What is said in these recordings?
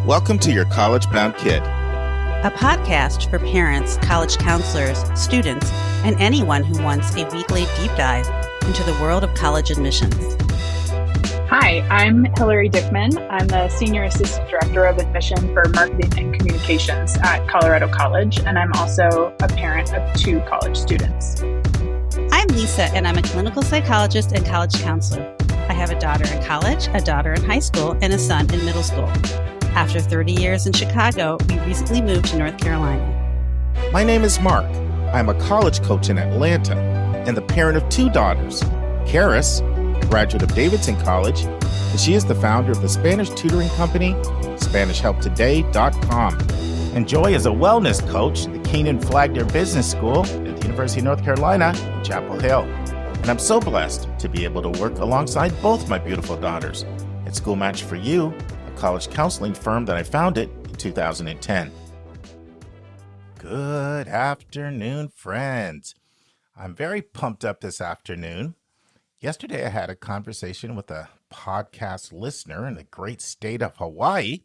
Welcome to Your College Bound Kid, a podcast for parents, college counselors, students, and anyone who wants a weekly deep dive into the world of college admissions. Hi, I'm Hillary Dickman. I'm the Senior Assistant Director of Admission for Marketing and Communications at Colorado College, and I'm also a parent of 2 college students. I'm Lisa, and I'm a clinical psychologist and college counselor. I have a daughter in college, a daughter in high school, and a son in middle school. After 30 years in Chicago, we recently moved to North Carolina. My name is Mark. I'm a college coach in Atlanta and the parent of 2 daughters. Karis, a graduate of Davidson College, and she is the founder of the Spanish tutoring company, SpanishHelpToday.com. And Joy is a wellness coach at the Keenan Flagler Business School at the University of North Carolina in Chapel Hill. And I'm so blessed to be able to work alongside both my beautiful daughters at School Match for You, a college counseling firm that I founded in 2010. Good afternoon, friends. I'm very pumped up this afternoon. Yesterday, I had a conversation with a podcast listener in the great state of Hawaii.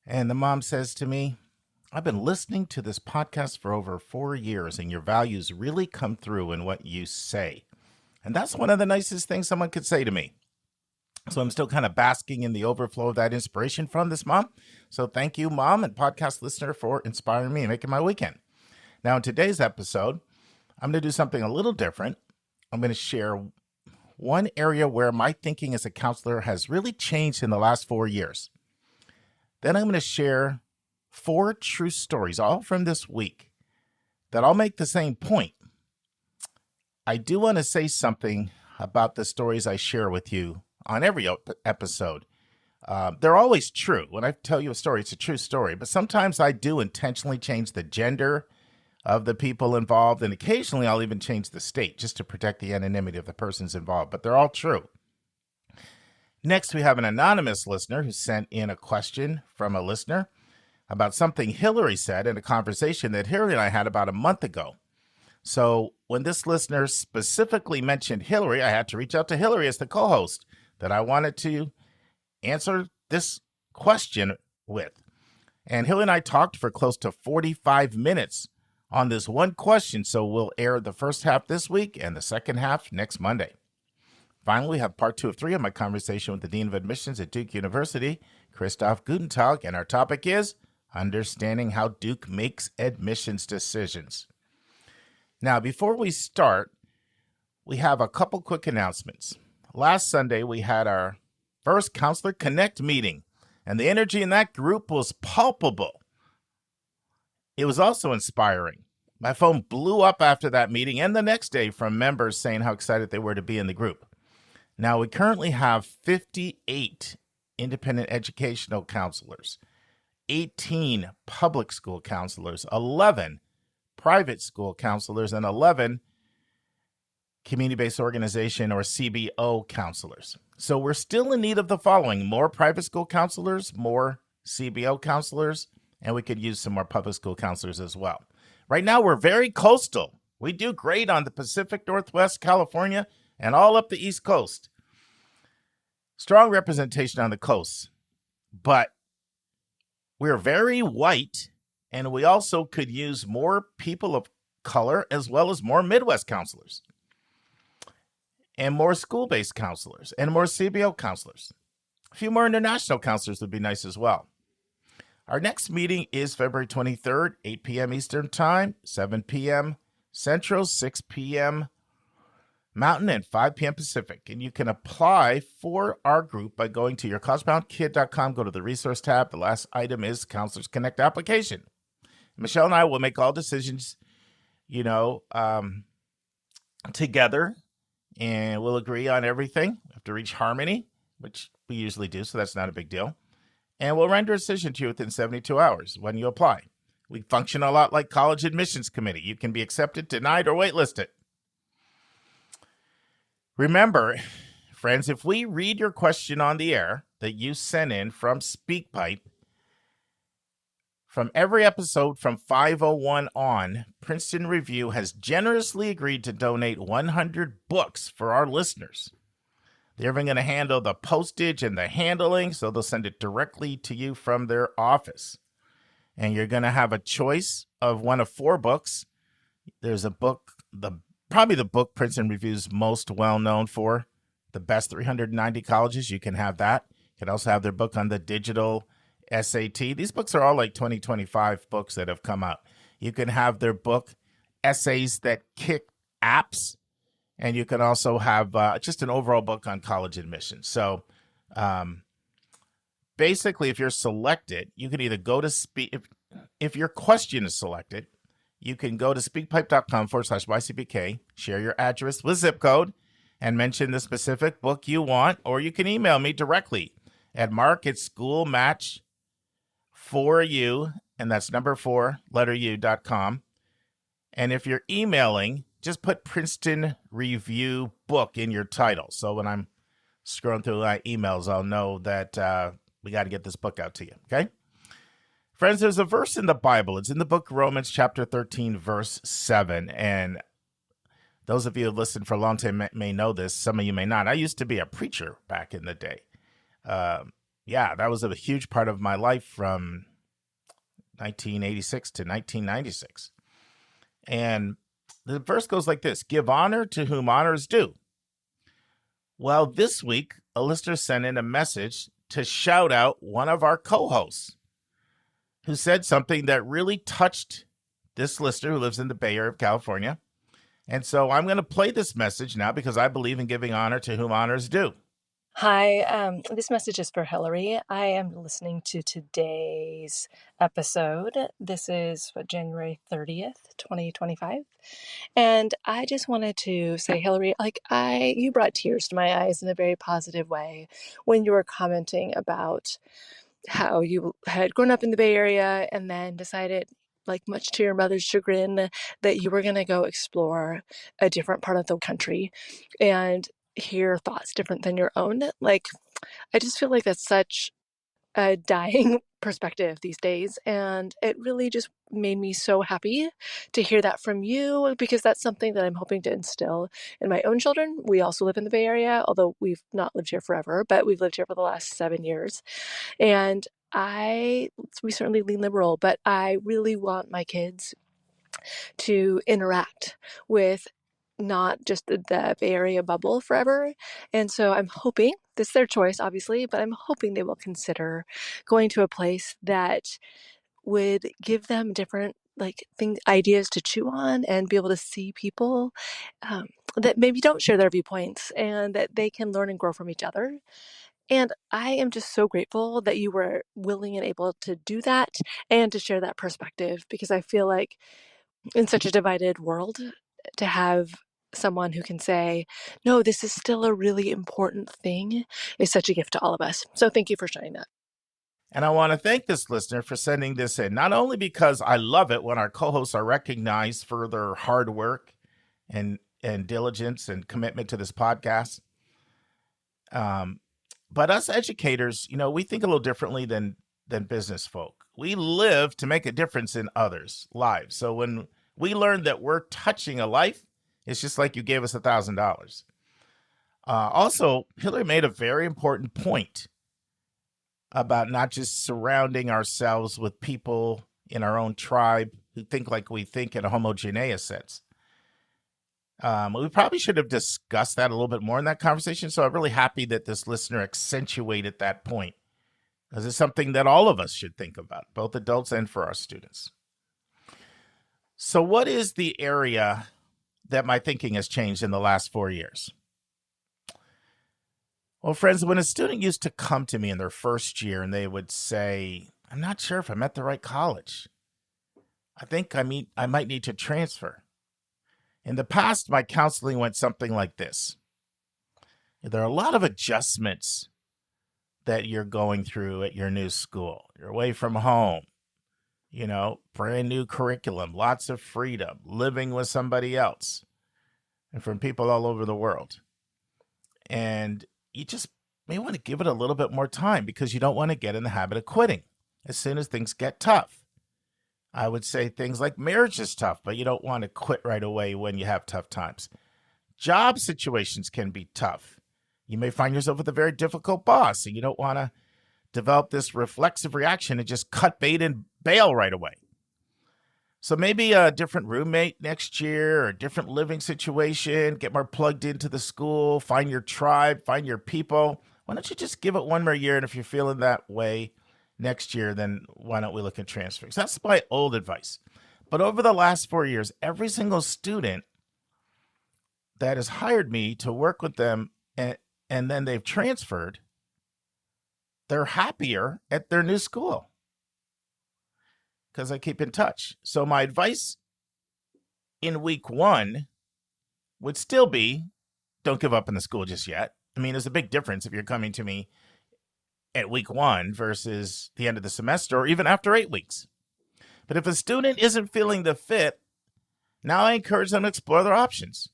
And the mom says to me, I've been listening to this podcast for over 4 years, and your values really come through in what you say. And that's one of the nicest things someone could say to me. So I'm still kind of basking in the overflow of that inspiration from this mom. So thank you, mom and podcast listener, for inspiring me and making my weekend. Now, in today's episode, I'm going to do something a little different. I'm going to share one area where my thinking as a counselor has really changed in the last 4 years. Then I'm going to share 4 true stories, all from this week, that all make the same point. I do want to say something about the stories I share with you on every episode. They're always true. When I tell you a story, it's a true story. But sometimes I do intentionally change the gender of the people involved, and occasionally I'll even change the state just to protect the anonymity of the persons involved. But they're all true. Next, we have an anonymous listener who sent in a question from a listener about something Hillary said in a conversation that Hillary and I had about a month ago. So when this listener specifically mentioned Hillary, I had to reach out to Hillary as the co-host that I wanted to answer this question with. And Hillary and I talked for close to 45 minutes on this one question. So we'll air the first half this week and the second half next Monday. Finally, we have part 2 of 3 of my conversation with the Dean of Admissions at Duke University, Christoph Guttentag, and our topic is understanding how Duke makes admissions decisions. Now, before we start, we have a couple quick announcements. Last Sunday, we had our first Counselor Connect meeting, and the energy in that group was palpable. It was also inspiring. My phone blew up after that meeting and the next day from members saying how excited they were to be in the group. Now, we currently have 58 independent educational counselors, 18 public school counselors, 11 private school counselors, and 11 community-based organization or CBO counselors. So we're still in need of the following: more private school counselors, more CBO counselors, and we could use some more public school counselors as well. Right now, we're very coastal. We do great on the Pacific Northwest, California, and all up the East Coast. Strong representation on the coast, but we're very white, and we also could use more people of color as well as more Midwest counselors and more school-based counselors and more CBO counselors. A few more international counselors would be nice as well. Our next meeting is February 23rd, 8 p.m. Eastern Time, 7 p.m. Central, 6 p.m. Mountain, and 5 p.m. Pacific. And you can apply for our group by going to yourcollegeboundkid.com, go to the resource tab. The last item is Counselors Connect application. Michelle and I will make all decisions, together, and we'll agree on everything. We have to reach harmony, which we usually do, so that's not a big deal. And we'll render a decision to you within 72 hours when you apply. We function a lot like college admissions committee. You can be accepted, denied, or waitlisted. Remember, friends, if we read your question on the air that you sent in from SpeakPipe, from every episode from 501 on, Princeton Review has generously agreed to donate 100 books for our listeners. They're even going to handle the postage and the handling, so they'll send it directly to you from their office. And you're going to have a choice of one of 4 books. There's a book, probably the book Princeton Review's most well-known for, The Best 390 Colleges. You can have that. You can also have their book on the digital SAT. These books are all like 2025 books that have come out. You can have their book, Essays That Kick Apps. And you can also have just an overall book on college admission. So basically, if you're selected, you can either go to if your question is selected, you can go to speakpipe.com/YCBK, share your address with zip code, and mention the specific book you want, or you can email me directly at mark@schoolmatch4u, and that's number 4, letter u.com. And if you're emailing, just put Princeton Review Book in your title. So when I'm scrolling through my emails, I'll know that we got to get this book out to you, okay? Friends, there's a verse in the Bible. It's in the book Romans chapter 13, verse 7. And those of you who have listened for a long time may know this. Some of you may not. I used to be a preacher back in the day. That was a huge part of my life from 1986 to 1996. And the verse goes like this: give honor to whom honor is due. Well, this week, a listener sent in a message to shout out one of our co-hosts who said something that really touched this listener who lives in the Bay Area of California. And so I'm going to play this message now because I believe in giving honor to whom honor is due. Hi, this message is for Hillary. I am listening to today's episode. This is January 30th, 2025. And I just wanted to say, Hillary, you brought tears to my eyes in a very positive way when you were commenting about how you had grown up in the Bay Area and then decided, much to your mother's chagrin, that you were going to go explore a different part of the country and hear thoughts different than your own. I just feel like that's such a dying perspective these days. And it really just made me so happy to hear that from you, because that's something that I'm hoping to instill in my own children. We also live in the Bay Area, although we've not lived here forever, but we've lived here for the last 7 years. And we certainly lean liberal, but I really want my kids to interact with not just the Bay Area bubble forever. And so I'm hoping, this is their choice, obviously, but I'm hoping they will consider going to a place that would give them different ideas to chew on and be able to see people that maybe don't share their viewpoints and that they can learn and grow from each other. And I am just so grateful that you were willing and able to do that and to share that perspective, because I feel like in such a divided world, to have someone who can say, no, this is still a really important thing, is such a gift to all of us. So thank you for sharing that. And I want to thank this listener for sending this in, not only because I love it when our co-hosts are recognized for their hard work and diligence and commitment to this podcast, but us educators, we think a little differently than business folk. We live to make a difference in others' lives. So when we learn that we're touching a life, it's just like you gave us $1,000. Also, Hillary made a very important point about not just surrounding ourselves with people in our own tribe who think like we think in a homogeneous sense. We probably should have discussed that a little bit more in that conversation. So I'm really happy that this listener accentuated that point, because it's something that all of us should think about, both adults and for our students. So what is the area that my thinking has changed in the last 4 years? Well, friends, when a student used to come to me in their first year and they would say, I'm not sure if I'm at the right college. I think I might need to transfer. In the past, my counseling went something like this. There are a lot of adjustments that you're going through at your new school. You're away from home, brand new curriculum, lots of freedom, living with somebody else, and from people all over the world. And you just may want to give it a little bit more time because you don't want to get in the habit of quitting as soon as things get tough. I would say things like marriage is tough, but you don't want to quit right away when you have tough times. Job situations can be tough. You may find yourself with a very difficult boss, and you don't want to develop this reflexive reaction and just cut bait and bail right away. So maybe a different roommate next year or a different living situation, get more plugged into the school, find your tribe, find your people. Why don't you just give it one more year? And if you're feeling that way next year, then why don't we look at transferring? So that's my old advice. But over the last 4 years, every single student that has hired me to work with them and then they've transferred, they're happier at their new school because I keep in touch. So my advice in week 1 would still be, don't give up in the school just yet. I mean, there's a big difference if you're coming to me at week 1 versus the end of the semester or even after 8 weeks. But if a student isn't feeling the fit, now I encourage them to explore their options.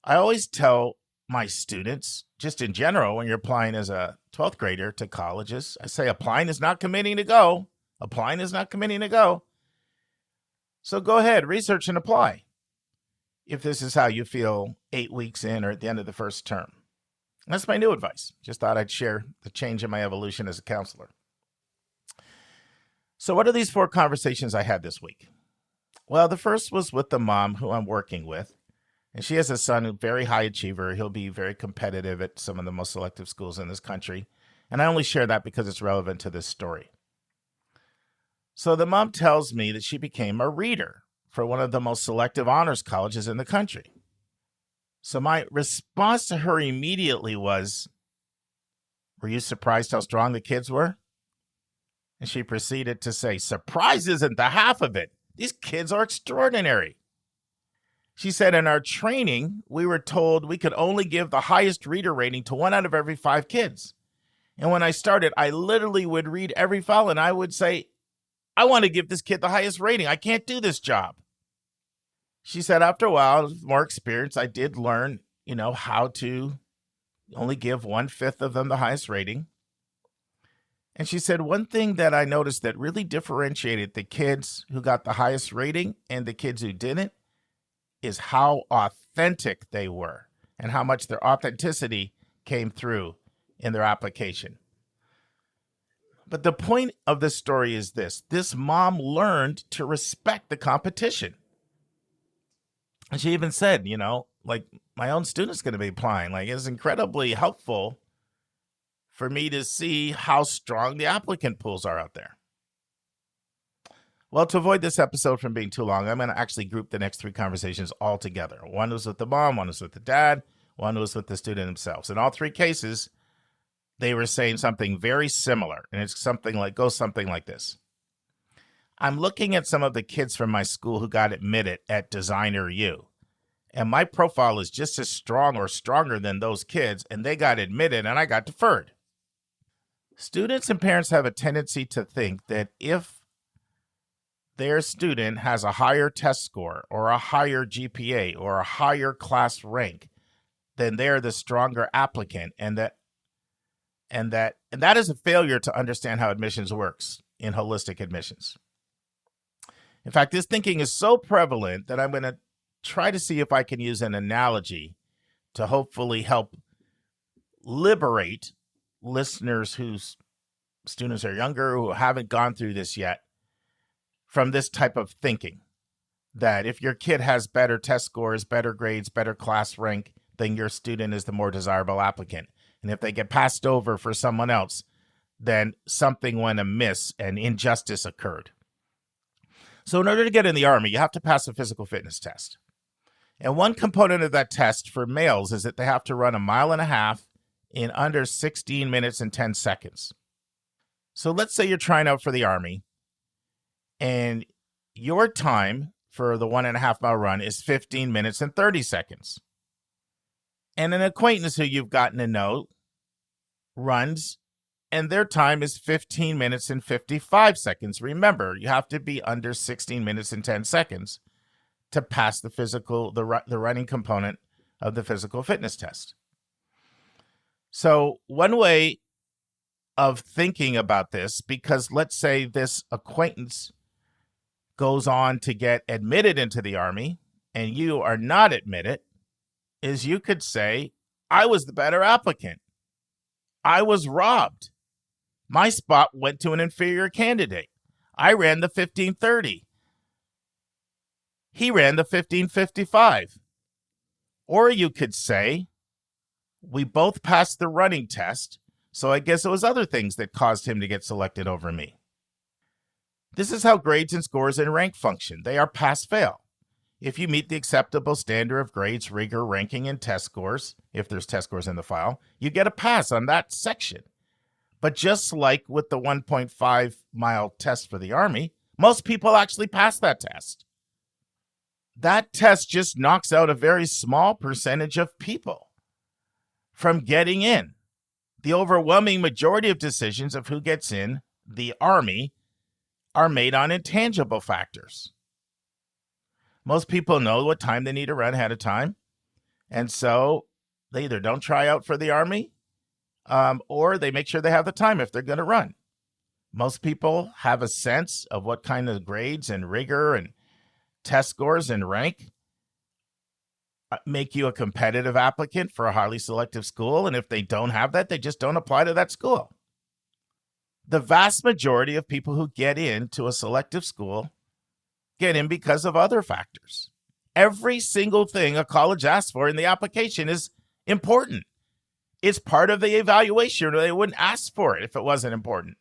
I always tell my students, just in general, when you're applying as a 12th grader to colleges, I say applying is not committing to go. Applying is not committing to go. So go ahead, research and apply if this is how you feel 8 weeks in or at the end of the first term. That's my new advice. Just thought I'd share the change in my evolution as a counselor. So what are these 4 conversations I had this week? Well, the first was with the mom who I'm working with. And she has a son, a very high achiever. He'll be very competitive at some of the most selective schools in this country. And I only share that because it's relevant to this story. So the mom tells me that she became a reader for one of the most selective honors colleges in the country. So my response to her immediately was, were you surprised how strong the kids were? And she proceeded to say, surprise isn't the half of it. These kids are extraordinary. She said, in our training, we were told we could only give the highest reader rating to 1 out of every 5 kids. And when I started, I literally would read every file and I would say, I want to give this kid the highest rating. I can't do this job. She said, after a while, more experience, I did learn, how to only give 1/5 of them the highest rating. And she said, one thing that I noticed that really differentiated the kids who got the highest rating and the kids who didn't is how authentic they were and how much their authenticity came through in their application. But the point of this story is this. This mom learned to respect the competition. And she even said, my own student's going to be applying. It's incredibly helpful for me to see how strong the applicant pools are out there. Well, to avoid this episode from being too long, I'm going to actually group the next 3 conversations all together. One was with the mom, one was with the dad, one was with the student themselves. In all 3 cases, they were saying something very similar, and it's goes something like this. I'm looking at some of the kids from my school who got admitted at Designer U, and my profile is just as strong or stronger than those kids, and they got admitted, and I got deferred. Students and parents have a tendency to think that if their student has a higher test score or a higher GPA or a higher class rank, then they're the stronger applicant, and that is a failure to understand how admissions works in holistic admissions. In fact, this thinking is so prevalent that I'm going to try to see if I can use an analogy to hopefully help liberate listeners whose students are younger, who haven't gone through this yet, from this type of thinking. That if your kid has better test scores, better grades, better class rank, then your student is the more desirable applicant. And if they get passed over for someone else, then something went amiss and injustice occurred. So in order to get in the Army, you have to pass a physical fitness test. And one component of that test for males is that they have to run 1.5 miles in under 16 minutes and 10 seconds. So let's say you're trying out for the Army, and your time for the 1.5 mile run is 15 minutes and 30 seconds. And an acquaintance who you've gotten to know runs, and their time is 15 minutes and 55 seconds. Remember, you have to be under 16 minutes and 10 seconds to pass the running component of the physical fitness test. So one way of thinking about this, because let's say this acquaintance goes on to get admitted into the Army and you are not admitted, is you could say, I was the better applicant. I was robbed. My spot went to an inferior candidate. I ran the 1530. He ran the 1555. Or you could say, we both passed the running test, so I guess it was other things that caused him to get selected over me. This is how grades and scores and rank function. They are pass-fail. If you meet the acceptable standard of grades, rigor, ranking, and test scores, if there's test scores in the file, you get a pass on that section. But just like with the 1.5-mile test for the Army, most people actually pass that test. That test just knocks out a very small percentage of people from getting in. The overwhelming majority of decisions of who gets in the Army are made on intangible factors. Most people know what time they need to run ahead of time, and so they either don't try out for the Army or they make sure they have the time if they're going to run. Most people have a sense of what kind of grades and rigor and test scores and rank make you a competitive applicant for a highly selective school, and if they don't have that, they just don't apply to that school. The vast majority of people who get into a selective school get in because of other factors. Every single thing a college asks for in the application is important. It's part of the evaluation, or they wouldn't ask for it if it wasn't important.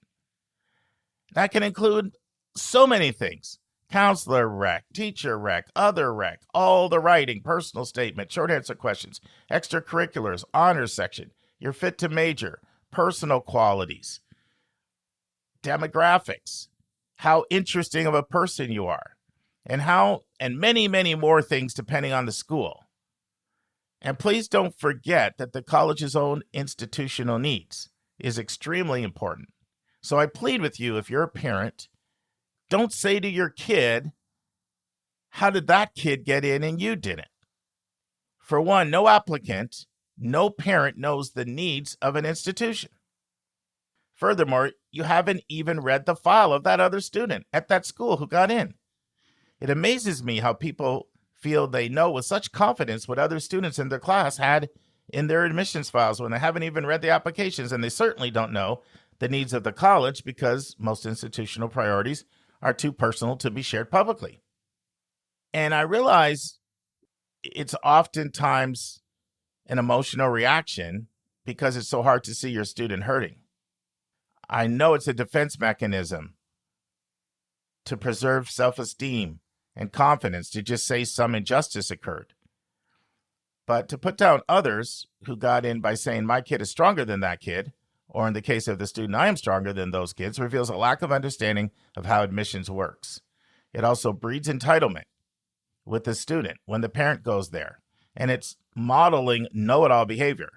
That can include so many things. Counselor rec, teacher rec, other rec, all the writing, personal statement, short answer questions, extracurriculars, honors section, your fit to major, personal qualities, demographics, how interesting of a person you are, and many, many more things depending on the school. And please don't forget that the college's own institutional needs is extremely important. So I plead with you, if you're a parent, don't say to your kid, how did that kid get in and you didn't? For one, no applicant, no parent knows the needs of an institution. Furthermore, you haven't even read the file of that other student at that school who got in. It amazes me how people feel they know with such confidence what other students in their class had in their admissions files when they haven't even read the applications, and they certainly don't know the needs of the college because most institutional priorities are too personal to be shared publicly. And I realize it's oftentimes an emotional reaction because it's so hard to see your student hurting. I know it's a defense mechanism to preserve self-esteem and confidence to just say some injustice occurred. But to put down others who got in by saying my kid is stronger than that kid, or in the case of the student, I am stronger than those kids, reveals a lack of understanding of how admissions works. It also breeds entitlement with the student when the parent goes there, and it's modeling know-it-all behavior.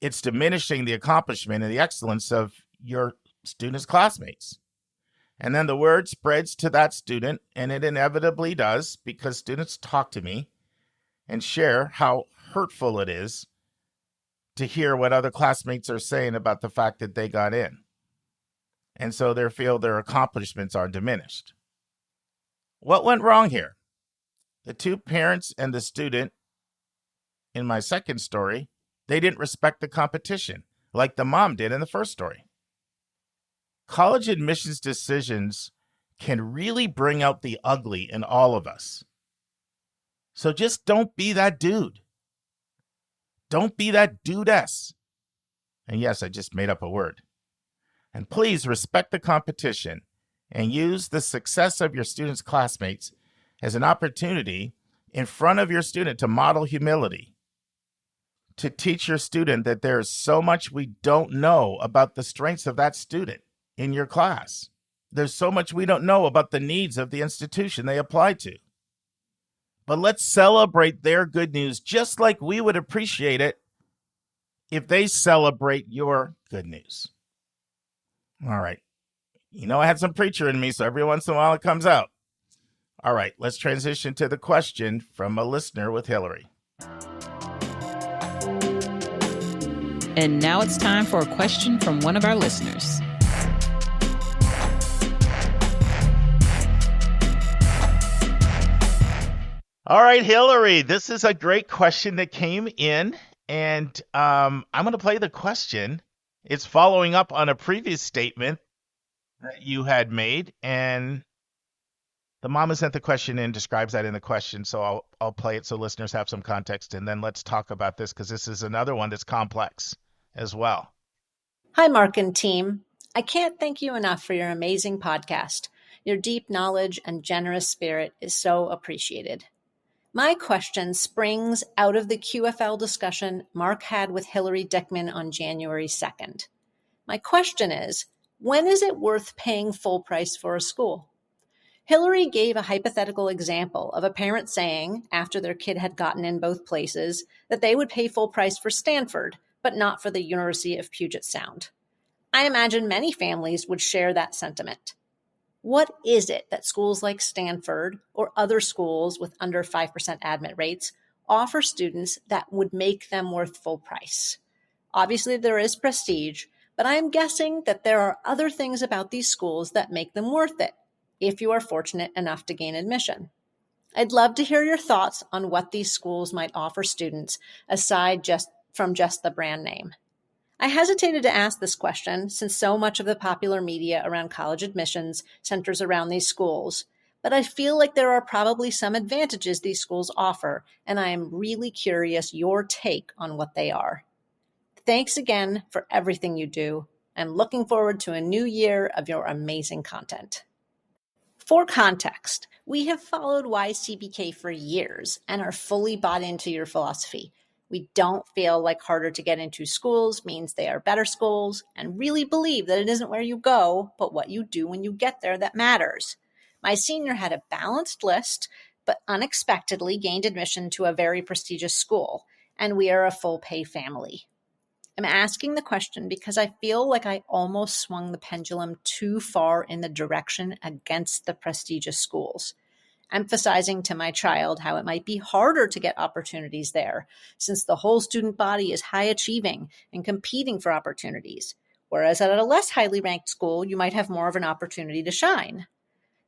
It's diminishing the accomplishment and the excellence of your student's classmates. And then the word spreads to that student, and it inevitably does because students talk to me and share how hurtful it is to hear what other classmates are saying about the fact that they got in. And so they feel their accomplishments are diminished. What went wrong here? The two parents and the student in my second story, they didn't respect the competition like the mom did in the first story. College admissions decisions can really bring out the ugly in all of us. So just don't be that dude. Don't be that dudess. And yes, I just made up a word. And please respect the competition and use the success of your students' classmates as an opportunity in front of your student to model humility, to teach your student that there is so much we don't know about the strengths of that student in your class. There's so much we don't know about the needs of the institution they apply to. But let's celebrate their good news just like we would appreciate it if they celebrate your good news. All right. You know, I had some preacher in me, so every once in a while it comes out. All right, let's transition to the question from a listener with Hillary. And now it's time for a question from one of our listeners. All right, Hillary, this is a great question that came in, And I'm going to play the question. It's following up on a previous statement that you had made, and the mom who sent the question in describes that in the question. So I'll play it so listeners have some context, and then let's talk about this because this is another one that's complex as well. Hi, Mark and team. I can't thank you enough for your amazing podcast. Your deep knowledge and generous spirit is so appreciated. My question springs out of the QFL discussion Mark had with Hillary Dickman on January 2nd. My question is, when is it worth paying full price for a school? Hillary gave a hypothetical example of a parent saying, after their kid had gotten in both places, that they would pay full price for Stanford, but not for the University of Puget Sound. I imagine many families would share that sentiment. What is it that schools like Stanford or other schools with under 5% admit rates offer students that would make them worth full price? Obviously, there is prestige, but I am guessing that there are other things about these schools that make them worth it, if you are fortunate enough to gain admission. I'd love to hear your thoughts on what these schools might offer students aside from just the brand name. I hesitated to ask this question since so much of the popular media around college admissions centers around these schools, but I feel like there are probably some advantages these schools offer, and I am really curious your take on what they are. Thanks again for everything you do. I'm looking forward to a new year of your amazing content. For context, we have followed YCBK for years and are fully bought into your philosophy. We don't feel like harder to get into schools means they are better schools, and really believe that it isn't where you go, but what you do when you get there that matters. My senior had a balanced list, but unexpectedly gained admission to a very prestigious school, and we are a full pay family. I'm asking the question because I feel like I almost swung the pendulum too far in the direction against the prestigious schools, emphasizing to my child how it might be harder to get opportunities there, since the whole student body is high achieving and competing for opportunities, whereas at a less highly ranked school, you might have more of an opportunity to shine.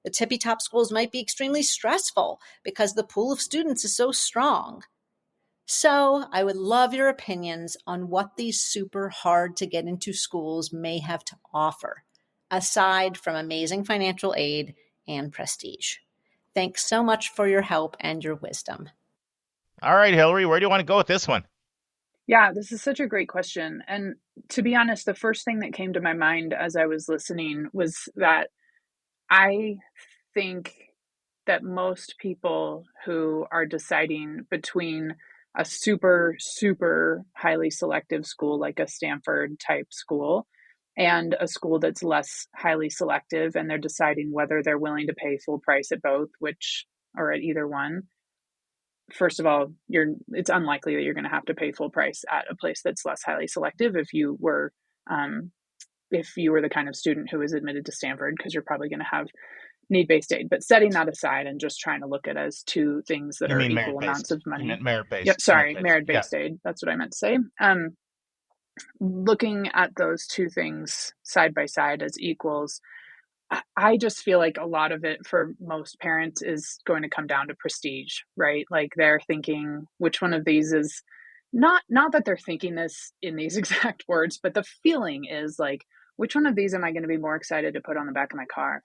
The tippy top schools might be extremely stressful because the pool of students is so strong. So I would love your opinions on what these super hard to get into schools may have to offer, aside from amazing financial aid and prestige. Thanks so much for your help and your wisdom. All right, Hillary, where do you want to go with this one? Yeah, this is such a great question. And to be honest, the first thing that came to my mind as I was listening was that I think that most people who are deciding between a super, super highly selective school like a Stanford type school and a school that's less highly selective, and they're deciding whether they're willing to pay full price at both, or at either one. First of all, it's unlikely that you're going to have to pay full price at a place that's less highly selective if you were the kind of student who was admitted to Stanford, because you're probably going to have need-based aid. But setting that aside and just trying to look at it as two things that are equal amounts of money. You meant merit-based. Yep, sorry, merit-based aid. That's what I meant to say. Looking at those two things side by side as equals, I just feel like a lot of it for most parents is going to come down to prestige, right? Like they're thinking which one of these is not that they're thinking this in these exact words, but the feeling is like, which one of these am I going to be more excited to put on the back of my car?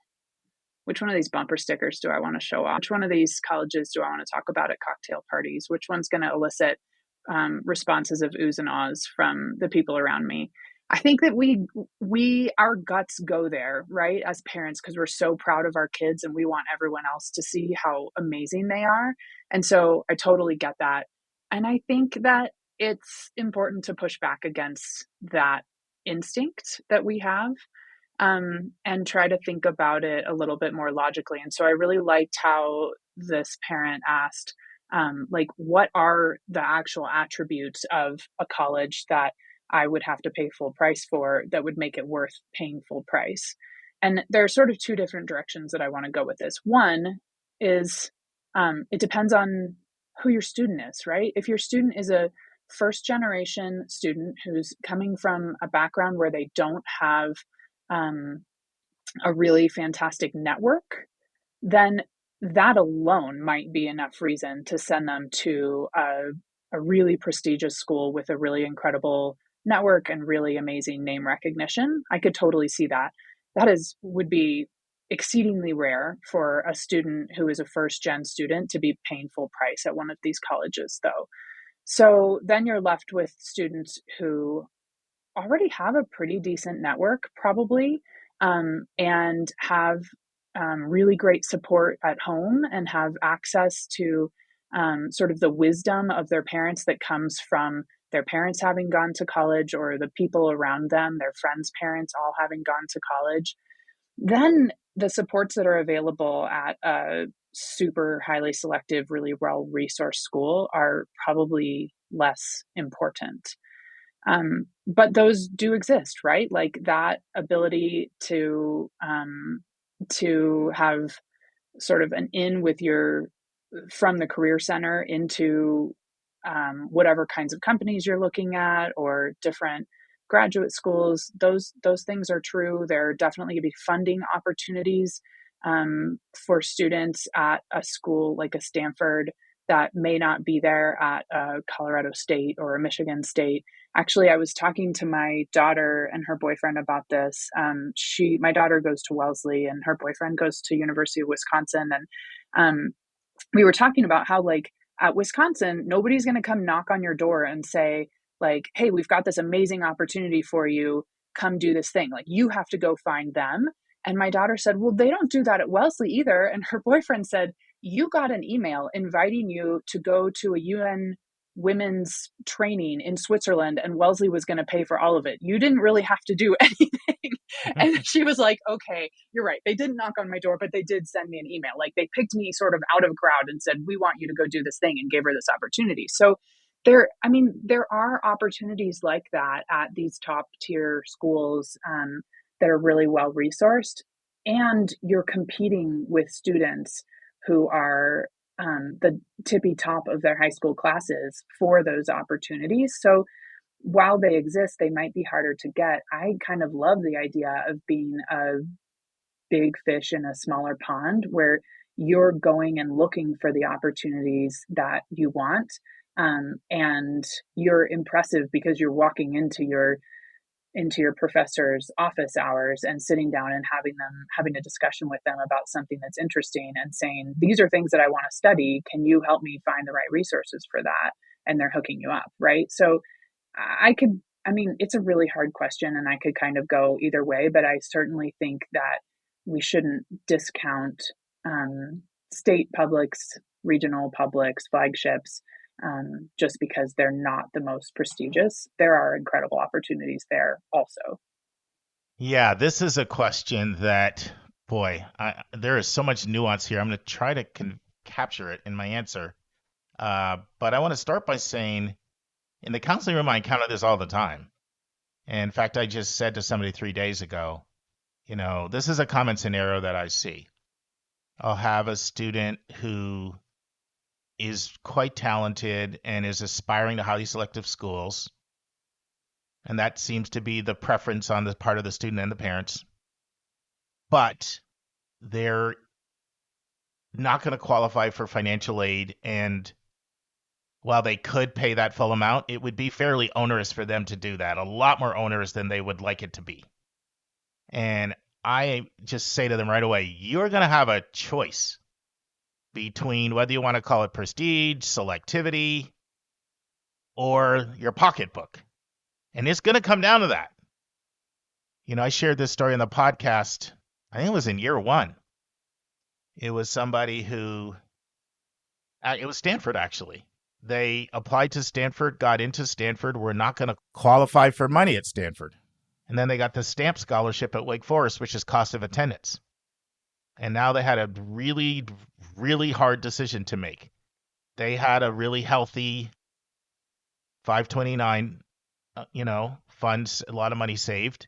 Which one of these bumper stickers do I want to show off? Which one of these colleges do I want to talk about at cocktail parties? Which one's going to elicit responses of oohs and ahs from the people around me? I think that our guts go there, right, as parents, because we're so proud of our kids and we want everyone else to see how amazing they are. And so I totally get that. And I think that it's important to push back against that instinct that we have, and try to think about it a little bit more logically. And so I really liked how this parent asked, what are the actual attributes of a college that I would have to pay full price for that would make it worth paying full price? And there are sort of two different directions that I want to go with this. One is it depends on who your student is, right? If your student is a first generation student who's coming from a background where they don't have a really fantastic network, then that alone might be enough reason to send them to a really prestigious school with a really incredible network and really amazing name recognition, I could totally see that. Would be exceedingly rare for a student who is a first gen student to be paying full price at one of these colleges, though. So then you're left with students who already have a pretty decent network, probably, and have really great support at home and have access to sort of the wisdom of their parents that comes from their parents having gone to college, or the people around them, their friends' parents, all having gone to college. Then the supports that are available at a super highly selective, really well resourced school are probably less important. But those do exist, right? Like that ability to have sort of an in with your from the career center into whatever kinds of companies you're looking at, or different graduate schools. Those things are true. There are definitely going to be funding opportunities for students at a school like a Stanford that may not be there at a Colorado State or a Michigan State. Actually, I was talking to my daughter and her boyfriend about this. My daughter goes to Wellesley and her boyfriend goes to University of Wisconsin. And we were talking about how, like, at Wisconsin, nobody's going to come knock on your door and say, like, hey, we've got this amazing opportunity for you. Come do this thing. Like, you have to go find them. And my daughter said, well, they don't do that at Wellesley either. And her boyfriend said, you got an email inviting you to go to a UN women's training in Switzerland, and Wellesley was going to pay for all of it. You didn't really have to do anything. And she was like, okay, you're right. They didn't knock on my door, but they did send me an email. Like, they picked me sort of out of a crowd and said, we want you to go do this thing, and gave her this opportunity. So there are opportunities like that at these top tier schools that are really well resourced, and you're competing with students who are the tippy top of their high school classes for those opportunities. So while they exist, they might be harder to get. I kind of love the idea of being a big fish in a smaller pond, where you're going and looking for the opportunities that you want. And you're impressive because you're walking into your professor's office hours and sitting down and having a discussion with them about something that's interesting and saying, these are things that I want to study. Can you help me find the right resources for that? And they're hooking you up, right? So it's a really hard question, and I could kind of go either way, but I certainly think that we shouldn't discount state publics, regional publics, flagships, just because they're not the most prestigious. There are incredible opportunities there also. Yeah, this is a question that, boy, there is so much nuance here. I'm going to try to capture it in my answer. But I want to start by saying, in the counseling room, I encounter this all the time. And in fact, I just said to somebody 3 days ago, this is a common scenario that I see. I'll have a student who is quite talented and is aspiring to highly selective schools. And that seems to be the preference on the part of the student and the parents. But they're not going to qualify for financial aid. And while they could pay that full amount, it would be fairly onerous for them to do that, a lot more onerous than they would like it to be. And I just say to them right away, you're going to have a choice between whether you want to call it prestige, selectivity, or your pocketbook. And it's going to come down to that. I shared this story in the podcast. I think it was in year 1. It was somebody who, it was Stanford, actually. They applied to Stanford, got into Stanford, were not going to qualify for money at Stanford. And then they got the STAMP scholarship at Wake Forest, which is cost of attendance. And now they had a really, really hard decision to make. They had a really healthy 529, funds, a lot of money saved.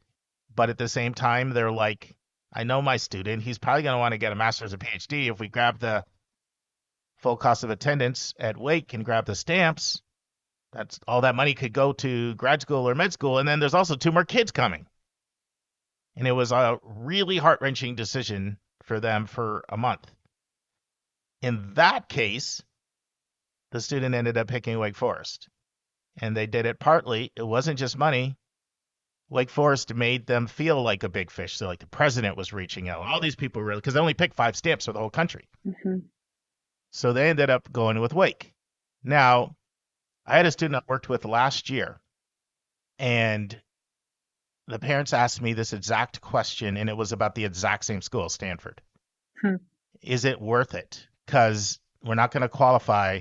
But at the same time, they're like, I know my student, he's probably going to want to get a master's or PhD. If we grab the full cost of attendance at Wake and grab the stamps, that's all that money could go to grad school or med school. And then there's also 2 more kids coming. And it was a really heart-wrenching decision for them for a month. In that case, the student ended up picking Wake Forest. And they did it partly, it wasn't just money. Wake Forest made them feel like a big fish. So like the president was reaching out. All these people really, because they only picked 5 stamps for the whole country. Mm-hmm. So they ended up going with Wake. Now, I had a student I worked with last year, and the parents asked me this exact question, and it was about the exact same school, Stanford. Hmm. Is it worth it? Because we're not going to qualify,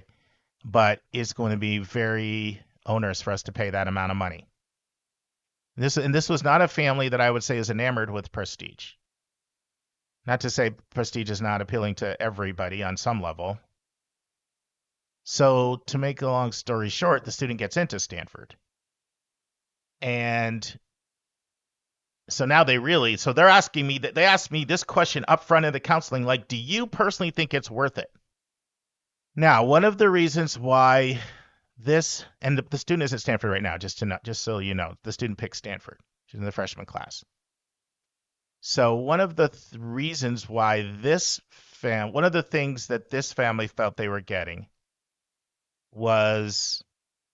but it's going to be very onerous for us to pay that amount of money. This was not a family that I would say is enamored with prestige. Not to say prestige is not appealing to everybody on some level. So to make a long story short, the student gets into Stanford. And so now they're asking me they asked me this question up front in the counseling, like, do you personally think it's worth it? Now, one of the reasons why this, and the student is at Stanford right now, just so you know, the student picked Stanford. She's in the freshman class. So one of the reasons why one of the things that this family felt they were getting was,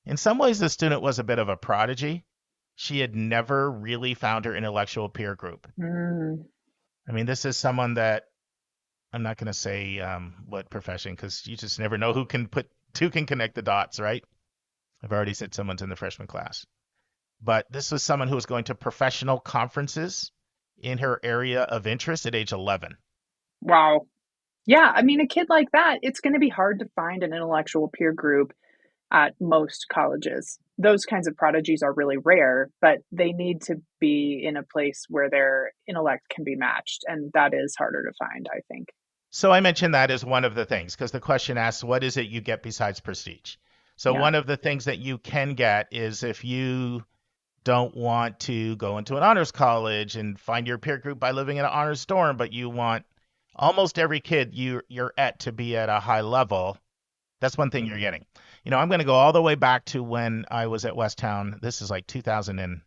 in some ways, the student was a bit of a prodigy. She had never really found her intellectual peer group. Mm. I mean, this is someone that, I'm not going to say what profession, because you just never know who can connect the dots, right? I've already said someone's in the freshman class. But this was someone who was going to professional conferences in her area of interest at age 11. Wow. Yeah, I mean, a kid like that, it's going to be hard to find an intellectual peer group at most colleges. Those kinds of prodigies are really rare, but they need to be in a place where their intellect can be matched. And that is harder to find, I think. So I mentioned that as one of the things, because the question asks, what is it you get besides prestige? So Yeah. one of the things that you can get is if you don't want to go into an honors college and find your peer group by living in an honors dorm, but you want almost every kid you're at to be at a high level, that's one thing you're getting. You know, I'm going to go all the way back to when I was at Westtown. This is like 2000 and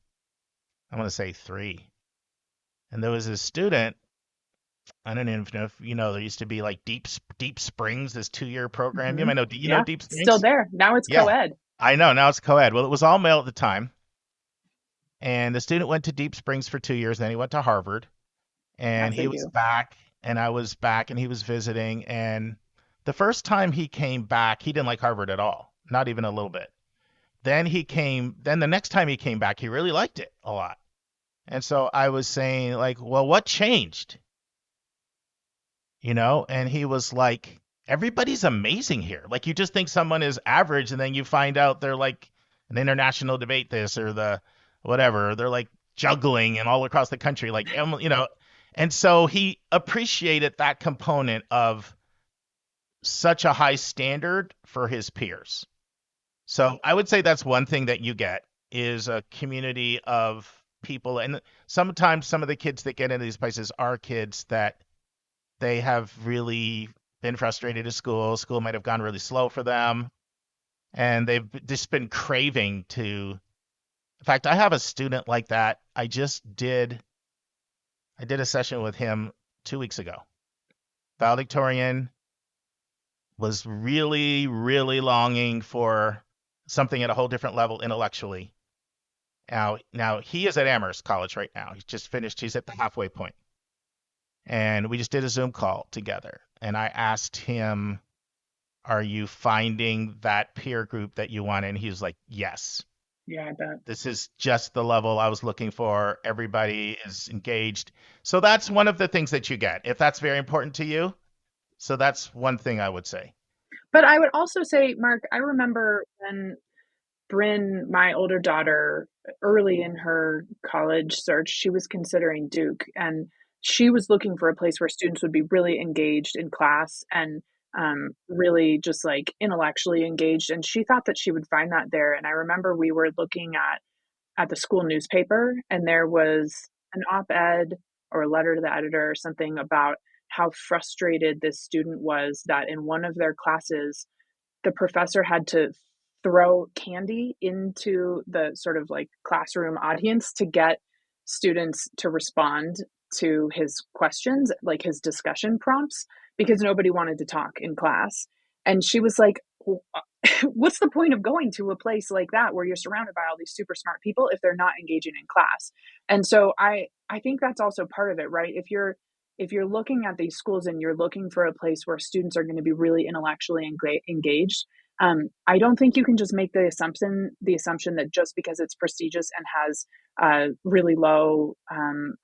I want to say 3. And there was a student, I don't even know if you know, there used to be like Deep Springs, this 2-year program. You might know, you know Deep Springs? Still there. Now it's co-ed. I know, now it's co-ed. Well, it was all male at the time. And the student went to Deep Springs for 2 years, then he went to Harvard. And he was back, and I was back, and he was visiting. And the first time he came back, he didn't like Harvard at all, not even a little bit. Then the next time he came back, he really liked it a lot. And so I was saying, like, well, what changed? You know, and he was like, everybody's amazing here. Like, you just think someone is average, and then you find out they're like an international debate this or the whatever. They're like juggling and all across the country, like, you know. And so he appreciated that component of such a high standard for his peers. So I would say that's one thing that you get is a community of people. And sometimes some of the kids that get into these places are kids that they have really been frustrated at school. School might have gone really slow for them. And they've just been craving to. In fact, I have a student like that. I did a session with him 2 weeks ago. Valedictorian, was really, really longing for something at a whole different level intellectually. Now he is at Amherst College right now. He's just finished. He's at the halfway point. And we just did a Zoom call together. And I asked him, are you finding that peer group that you want? And he was like, yes. Yeah, I bet. This is just the level I was looking for. Everybody is engaged. So that's one of the things that you get, if that's very important to you. So that's one thing I would say. But I would also say, Mark, I remember when Bryn, my older daughter, early in her college search, she was considering Duke, and she was looking for a place where students would be really engaged in class and really just like intellectually engaged. And she thought that she would find that there. And I remember we were looking at the school newspaper, and there was an op-ed or a letter to the editor or something about how frustrated this student was that in one of their classes, the professor had to throw candy into the sort of like classroom audience to get students to respond to his questions, like his discussion prompts, because nobody wanted to talk in class. And she was like, what's the point of going to a place like that where you're surrounded by all these super smart people if they're not engaging in class? And so I think that's also part of it, right? If you're looking at these schools and you're looking for a place where students are going to be really intellectually engaged, I don't think you can just make the assumption that just because it's prestigious and has a really low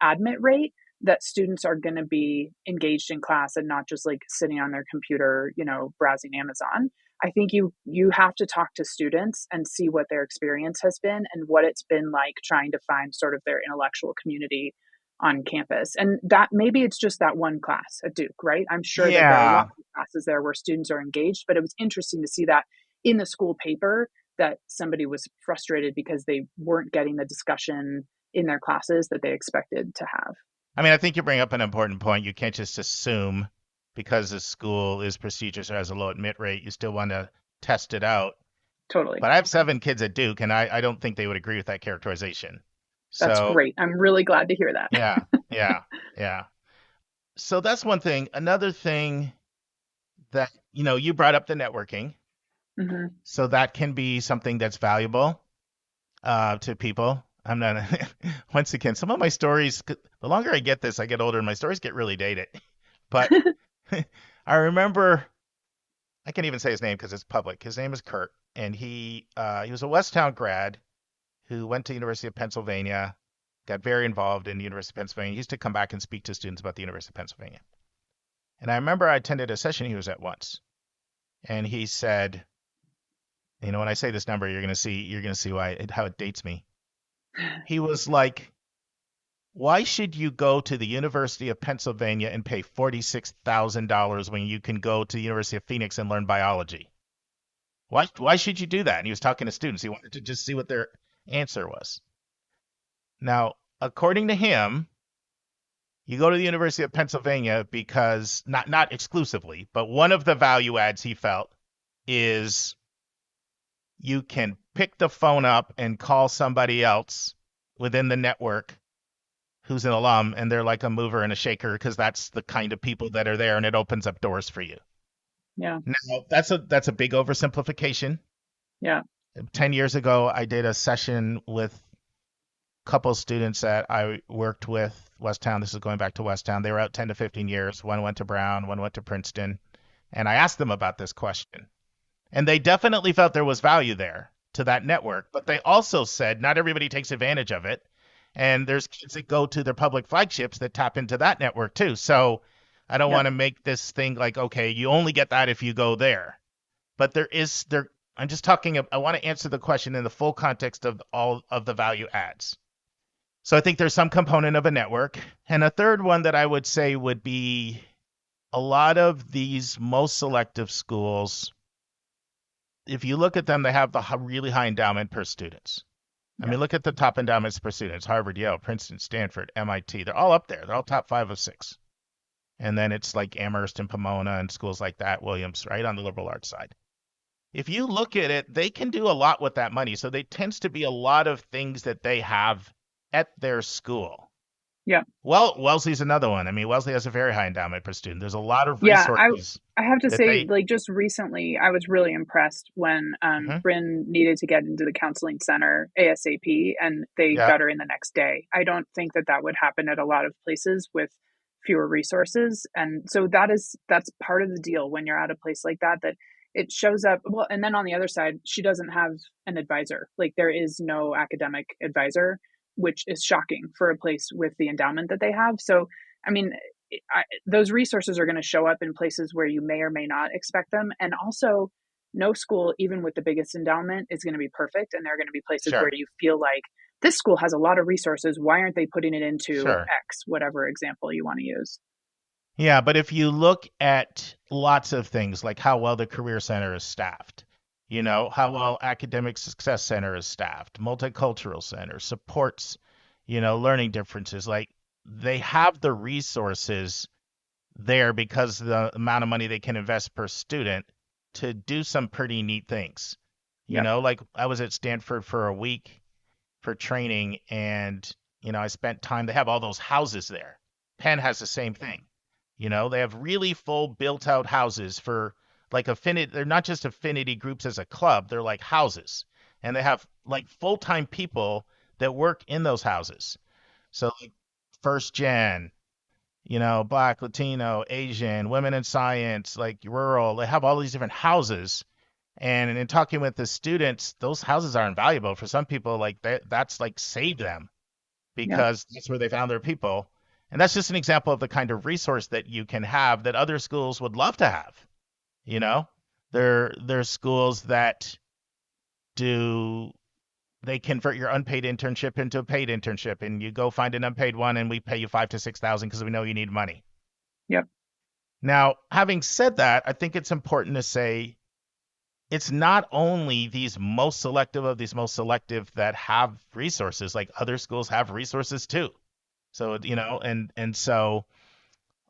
admit rate, that students are going to be engaged in class and not just like sitting on their computer, browsing Amazon. I think you have to talk to students and see what their experience has been and what it's been like trying to find sort of their intellectual community on campus. And that maybe it's just that one class at Duke, right? I'm sure that there are Yeah. lots of classes there where students are engaged, but it was interesting to see that in the school paper that somebody was frustrated because they weren't getting the discussion in their classes that they expected to have. I mean, I think you bring up an important point. You can't just assume because a school is prestigious or has a low admit rate, you still want to test it out. Totally. But I have 7 kids at Duke, and I don't think they would agree with that characterization. That's So, great. I'm really glad to hear that. yeah. So that's one thing. Another thing that, you brought up the networking. hmm So that can be something that's valuable to people. I'm not, once again, some of my stories, the longer I get older, and my stories get really dated. But I remember, I can't even say his name because it's public. His name is Kurt, and he was a Westtown grad who went to University of Pennsylvania, got very involved in the University of Pennsylvania. He used to come back and speak to students about the University of Pennsylvania. And I remember I attended a session he was at once, and he said, when I say this number, you're gonna see how it dates me. He was like, why should you go to the University of Pennsylvania and pay $46,000 when you can go to the University of Phoenix and learn biology? Why should you do that? And he was talking to students. He wanted to just see what their answer was. Now, according to him, you go to the University of Pennsylvania because, not exclusively, but one of the value adds he felt is you can pick the phone up and call somebody else within the network who's an alum, and they're like a mover and a shaker because that's the kind of people that are there, and it opens up doors for you. Yeah. Now, that's a big oversimplification. Yeah. 10 years ago, I did a session with a couple of students that I worked with, Westtown. This is going back to Westtown. They were out 10 to 15 years. One went to Brown, one went to Princeton. And I asked them about this question. And they definitely felt there was value there to that network. But they also said not everybody takes advantage of it. And there's kids that go to their public flagships that tap into that network too. So I don't want to make this thing like, okay, you only get that if you go there. But I'm just talking, I want to answer the question in the full context of all of the value adds. So I think there's some component of a network. And a third one that I would say would be a lot of these most selective schools, if you look at them, they have the really high endowment per students. I mean, look at the top endowments per students: Harvard, Yale, Princeton, Stanford, MIT. They're all up there. They're all top 5 of 6. And then it's like Amherst and Pomona and schools like that, Williams, right on the liberal arts side. If you look at it, they can do a lot with that money. So there tends to be a lot of things that they have at their school. Yeah. Well, Wellesley's another one. I mean, Wellesley has a very high endowment per student. There's a lot of resources. I have to say, like, just recently, I was really impressed when Bryn needed to get into the counseling center ASAP, and they got her in the next day. I don't think that would happen at a lot of places with fewer resources. And so that's part of the deal when you're at a place like that it shows up. Well, and then on the other side, she doesn't have an advisor. Like, there is no academic advisor, which is shocking for a place with the endowment that they have. So, I mean, those resources are going to show up in places where you may or may not expect them. And also, no school, even with the biggest endowment, is going to be perfect. And there are going to be places where you feel like this school has a lot of resources. Why aren't they putting it into X, whatever example you want to use? Yeah, but if you look at lots of things like how well the Career Center is staffed, how well Academic Success Center is staffed, Multicultural Center supports, learning differences, like they have the resources there because of the amount of money they can invest per student to do some pretty neat things. Like I was at Stanford for a week for training, and, I spent time, they have all those houses there. Penn has the same thing. They have really full built out houses for like affinity. They're not just affinity groups as a club. They're like houses, and they have like full-time people that work in those houses. So like first gen, Black, Latino, Asian, women in science, like rural. They have all these different houses. And in talking with the students, those houses are invaluable for some people. Like that's like saved them Yeah. because that's where they found their people. And that's just an example of the kind of resource that you can have that other schools would love to have. You know, there's schools that do they convert your unpaid internship into a paid internship, and you go find an unpaid one, and we pay you 5 to 6 thousand because we know you need money. Yep. Now, having said that, I think it's important to say it's not only these most selective of these most selective that have resources, like other schools have resources too. So, and so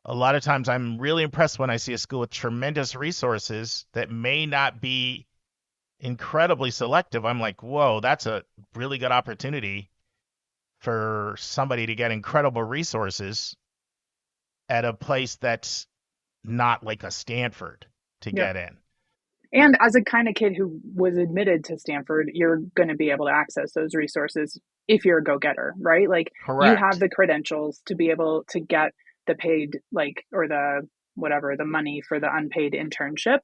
a lot of times I'm really impressed when I see a school with tremendous resources that may not be incredibly selective. I'm like, whoa, that's a really good opportunity for somebody to get incredible resources at a place that's not like a Stanford to Yep. get in. And as a kind of kid who was admitted to Stanford, you're going to be able to access those resources if you're a go-getter, right? Like you have Correct. the credentials to be able to get the paid, like, or the whatever, the money for the unpaid internship.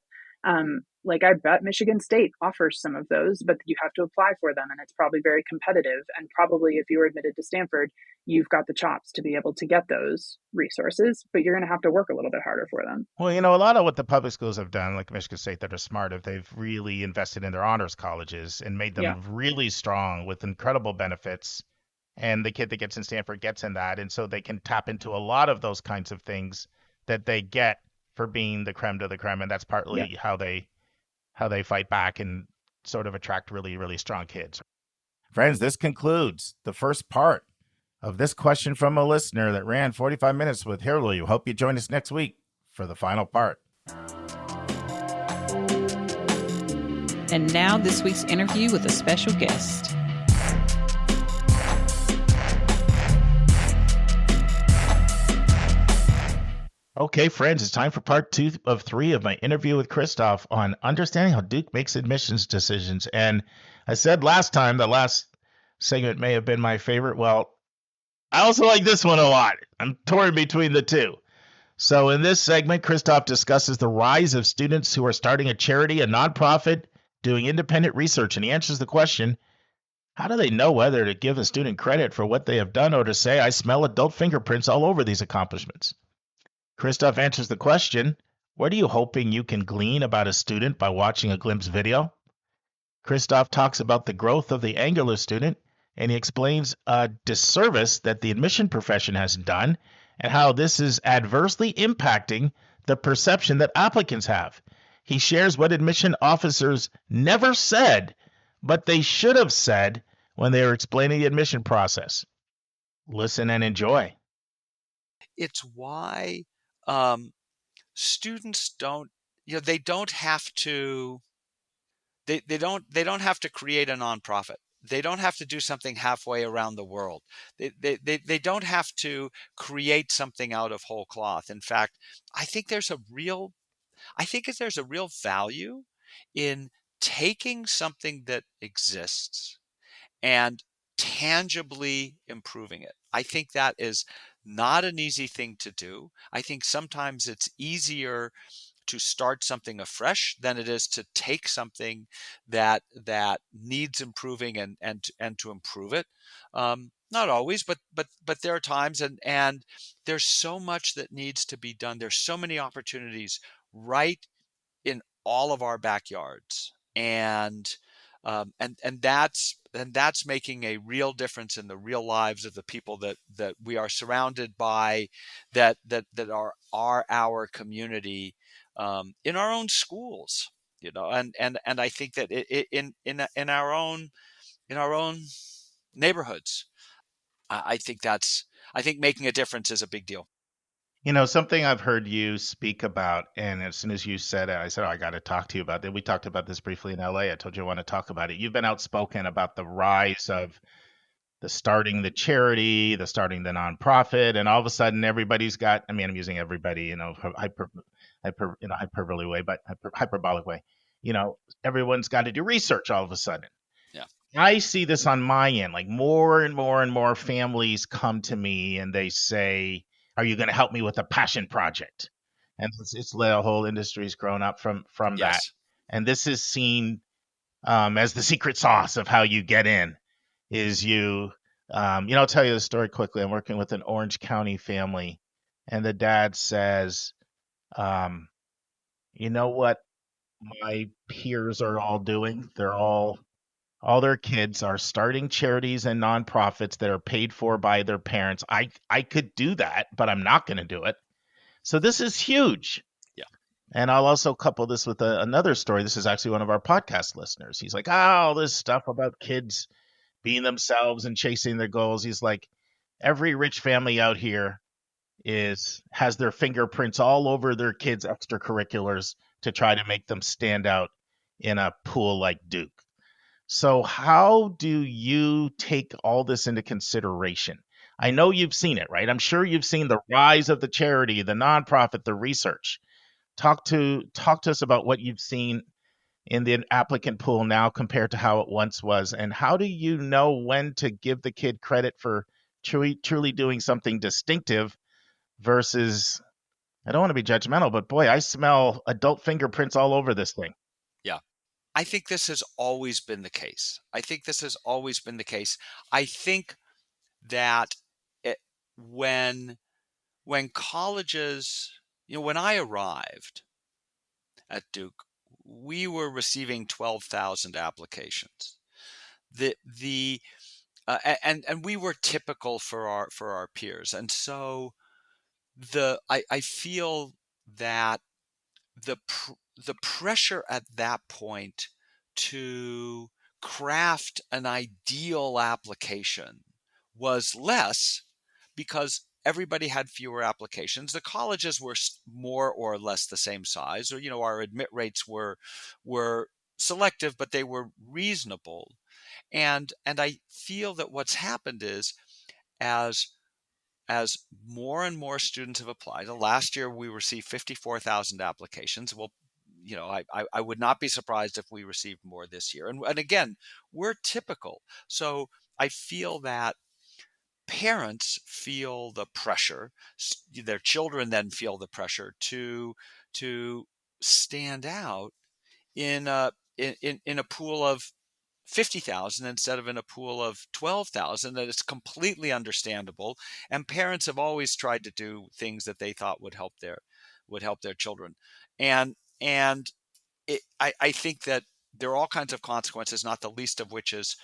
Like I bet Michigan State offers some of those, but you have to apply for them and it's probably very competitive. And probably if you were admitted to Stanford, you've got the chops to be able to get those resources, but you're going to have to work a little bit harder for them. Well, a lot of what the public schools have done, like Michigan State, that are smart, if they've really invested in their honors colleges and made Yeah. them really strong with incredible benefits. And the kid that gets in Stanford gets in that. And so they can tap into a lot of those kinds of things that they get for being the creme de la creme. And that's partly how they fight back and sort of attract really, really strong kids. Friends, this concludes the first part of this question from a listener that ran 45 minutes with Hillary. Hope you join us next week for the final part. And now this week's interview with a special guest. Okay, friends, it's time for part 2 of 3 of my interview with Christoph on understanding how Duke makes admissions decisions. And I said last time, the last segment may have been my favorite. Well, I also like this one a lot. I'm torn between the two. So in this segment, Christoph discusses the rise of students who are starting a charity, a nonprofit, doing independent research, and he answers the question, how do they know whether to give a student credit for what they have done or to say, I smell adult fingerprints all over these accomplishments? Christoph answers the question, what are you hoping you can glean about a student by watching a glimpse video? Christoph talks about the growth of the Angular student, and he explains a disservice that the admission profession has done and how this is adversely impacting the perception that applicants have. He shares what admission officers never said, but they should have said when they were explaining the admission process. Listen and enjoy. It's why students don't, they don't have to, they don't have to create a nonprofit. They don't have to do something halfway around the world. They don't have to create something out of whole cloth. In fact, I think there's a real value in taking something that exists and tangibly improving it. I think that is not an easy thing to do. I think sometimes it's easier to start something afresh than it is to take something that needs improving and to improve it. Not always, but there are times, and there's so much that needs to be done. There's so many opportunities right in all of our backyards, and that's making a real difference in the real lives of the people that we are surrounded by, that are our community, in our own schools, and I think that in our own neighborhoods, I think making a difference is a big deal. Something I've heard you speak about, and as soon as you said it, I said, I got to talk to you about that. We talked about this briefly in LA. I told you I want to talk about it. You've been outspoken about the rise of the starting the charity, the starting the nonprofit, and all of a sudden everybody's got. I mean, I'm using everybody, hyperbole way, but hyperbolic way. Everyone's got to do research all of a sudden. Yeah. I see this on my end, like more and more and more families come to me and they say, "Are you going to help me with a passion project?" And it's the whole industry's grown up from that. Yes. And this is seen as the secret sauce of how you get in. Is I'll tell you the story quickly. I'm working with an Orange County family, and the dad says, "You know what my peers are all doing? They're all their kids are starting charities and nonprofits that are paid for by their parents. I could do that, but I'm not going to do it. So this is huge." Yeah. And I'll also couple this with another story. This is actually one of our podcast listeners. He's like, all this stuff about kids being themselves and chasing their goals. He's like, every rich family out here has their fingerprints all over their kids' extracurriculars to try to make them stand out in a pool like Duke. So how do you take all this into consideration? I know you've seen it, right? I'm sure you've seen the rise of the charity, the nonprofit, the research. Talk to us about what you've seen in the applicant pool now compared to how it once was, and how do you know when to give the kid credit for truly doing something distinctive versus, I don't want to be judgmental, but boy, I smell adult fingerprints all over this thing. Yeah. I think this has always been the case. I think that when colleges, when I arrived at Duke, we were receiving 12,000 applications. And we were typical for our peers. And so I feel that the pressure at that point to craft an ideal application was less because everybody had fewer applications. The colleges were more or less the same size, or our admit rates were selective, but they were reasonable. And I feel that what's happened is as more and more students have applied. Last year we received 54,000 applications. Well, I would not be surprised if we received more this year. And again, we're typical. So I feel that parents feel the pressure, their children then feel the pressure to stand out in a pool of 50,000 instead of in a pool of 12,000. That is completely understandable. And parents have always tried to do things that they thought would help their children. And I think that there are all kinds of consequences, not the least of which is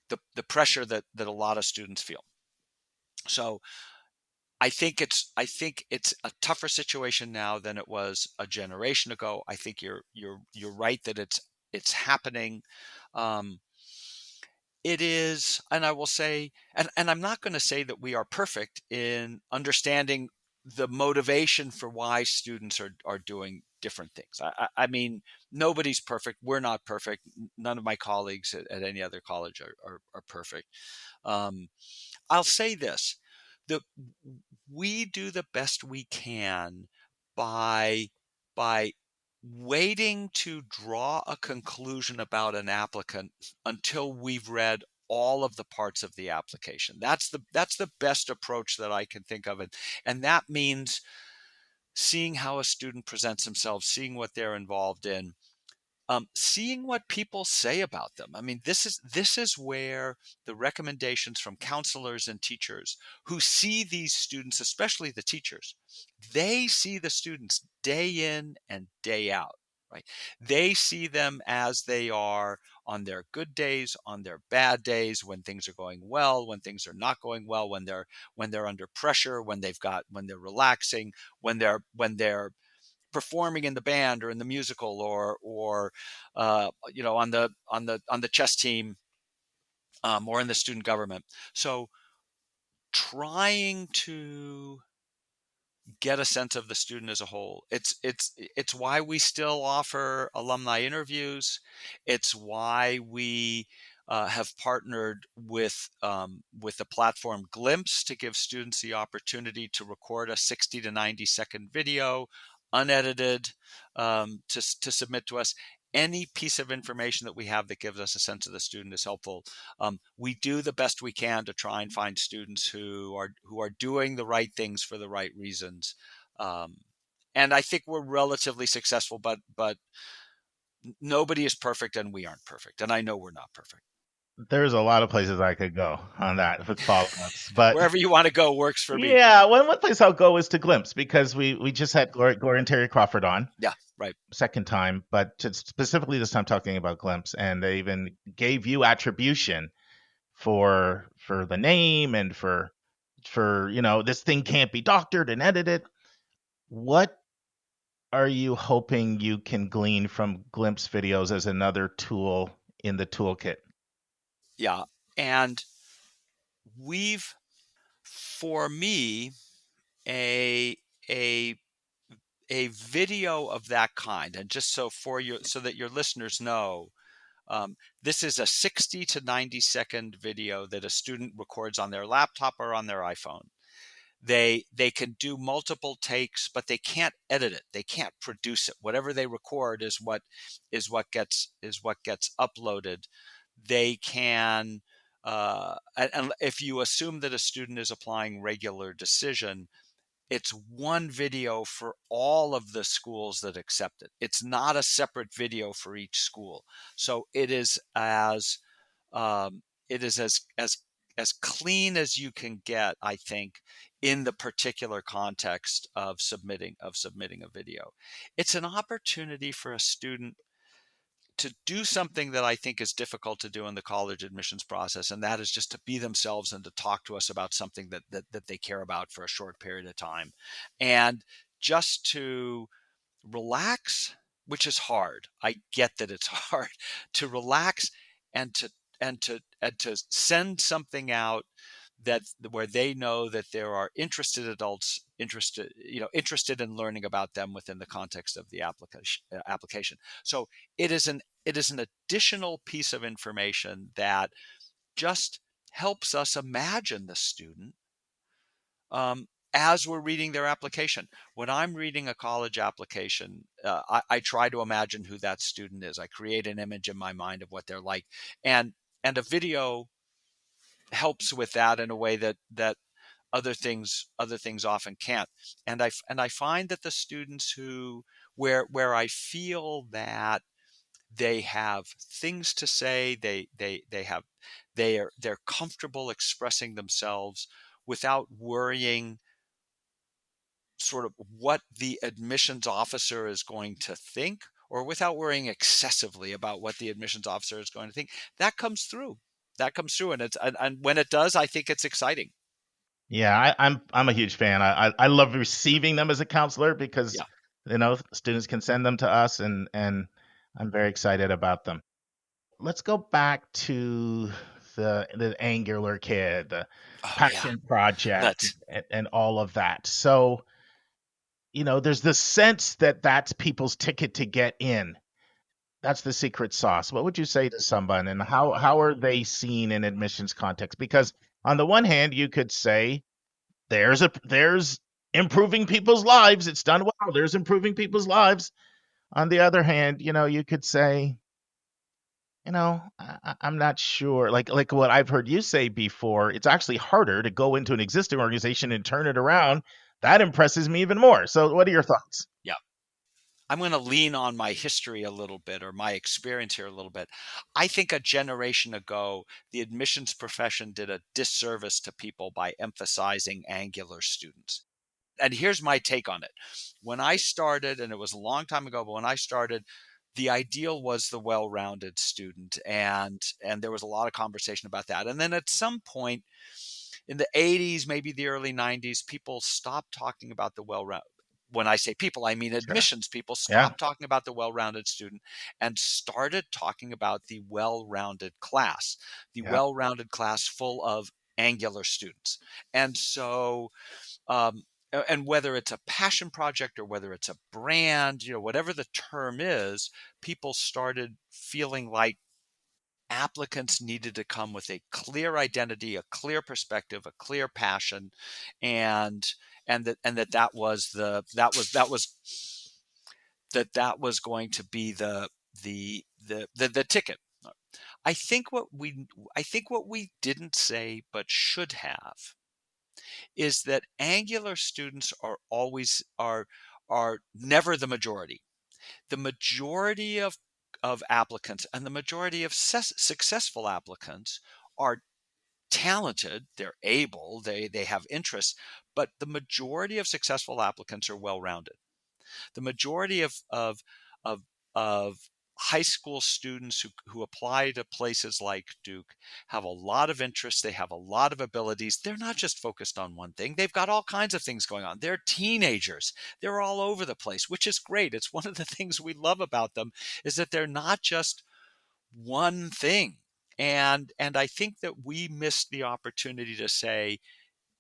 the pressure that a lot of students feel. So I think it's a tougher situation now than it was a generation ago. I think you're right that it's happening. It is, and I will say, and I'm not going to say that we are perfect in understanding the motivation for why students are doing different things. I mean, nobody's perfect. We're not perfect. None of my colleagues at any other college are perfect. I'll say this: that we do the best we can by waiting to draw a conclusion about an applicant until we've read all of the parts of the application. That's the best approach that I can think of. And that means seeing how a student presents themselves, seeing what they're involved in, seeing what people say about them. I mean, this is where the recommendations from counselors and teachers who see these students, especially the teachers, they see the students day in and day out, right? They see them as they are on their good days, on their bad days, when things are going well, when things are not going well, when they're under pressure, when they're relaxing, when they're performing in the band or in the musical or on the chess team, or in the student government. So trying to get a sense of the student as a whole. It's why we still offer alumni interviews. It's why we have partnered with the platform Glimpse to give students the opportunity to record a 60 to 90-second video, unedited, to submit to us. Any piece of information that we have that gives us a sense of the student is helpful. We do the best we can to try and find students who are doing the right things for the right reasons. And I think we're relatively successful, but nobody is perfect, and we aren't perfect. And I know we're not perfect. There's a lot of places I could go on that with follow-ups, but Wherever you want to go works for me. yeah, one place I'll go is to Glimpse because we just had Gloria and Terry Crawford on. Yeah, right. Second time, but specifically this time talking about Glimpse, and they even gave you attribution for the name and for this thing can't be doctored and edited. What are you hoping you can glean from Glimpse videos as another tool in the toolkit? Yeah, and for me, a a a video of that kind, and just so that your listeners know, this is a 60 to 90-second video that a student records on their laptop or on their iPhone. They can do multiple takes, but they can't edit it. They can't produce it. Whatever they record is what gets uploaded. They can, and if you assume that a student is applying regular decision, it's one video for all of the schools that accept it. It's not a separate video for each school. So it is as clean as you can get, I think, in the particular context of submitting a video. It's an opportunity for a student to do something that I think is difficult to do in the college admissions process, and that is just to be themselves and to talk to us about something that they care about for a short period of time, and just to relax, which is hard. I get that it's hard to relax and to send something out where they know that there are interested adults interested in learning about them within the context of the application. So it is an additional piece of information that just helps us imagine the student as we're reading their application. When I'm reading a college application, I try to imagine who that student is. I create an image in my mind of what they're like, and a video helps with that in a way that other things often can't. And I find that the students where I feel that they have things to say, they're comfortable expressing themselves without worrying sort of what the admissions officer is going to think, or without worrying excessively about what the admissions officer is going to think. That comes through, and when it does, I think it's exciting. Yeah, I'm a huge fan. I love receiving them as a counselor because students can send them to us, and I'm very excited about them. Let's go back to the Angular kid, the passion project, and all of that. So, there's the sense that that's people's ticket to get in. That's the secret sauce. What would you say to someone, and how are they seen in admissions context? Because on the one hand, you could say there's improving people's lives. It's done well. There's improving people's lives. On the other hand, you could say, I'm not sure. Like what I've heard you say before, it's actually harder to go into an existing organization and turn it around. That impresses me even more. So what are your thoughts? Yeah. I'm going to lean on my history a little bit, or my experience here a little bit. I think a generation ago, the admissions profession did a disservice to people by emphasizing Angular students. And here's my take on it. When I started, and it was a long time ago, but when I started, the ideal was the well-rounded student, and there was a lot of conversation about that. And then at some point in the 80s, maybe the early 90s, people stopped talking about the well-rounded. When I say people, I mean admissions people stopped talking about the well-rounded student and started talking about the well-rounded class, well-rounded class full of Angular students. And so, and whether it's a passion project or whether it's a brand, whatever the term is, people started feeling like applicants needed to come with a clear identity, a clear perspective, a clear passion, and that was going to be the ticket. I think what we didn't say but should have is that Angular students are never the majority. The majority of applicants and the majority of successful applicants are talented, they're able, they have interests, but the majority of successful applicants are well-rounded. The majority of high school students who apply to places like Duke have a lot of interests. They have a lot of abilities. They're not just focused on one thing. They've got all kinds of things going on. They're teenagers. They're all over the place, which is great. It's one of the things we love about them is that they're not just one thing. And I think that we missed the opportunity to say,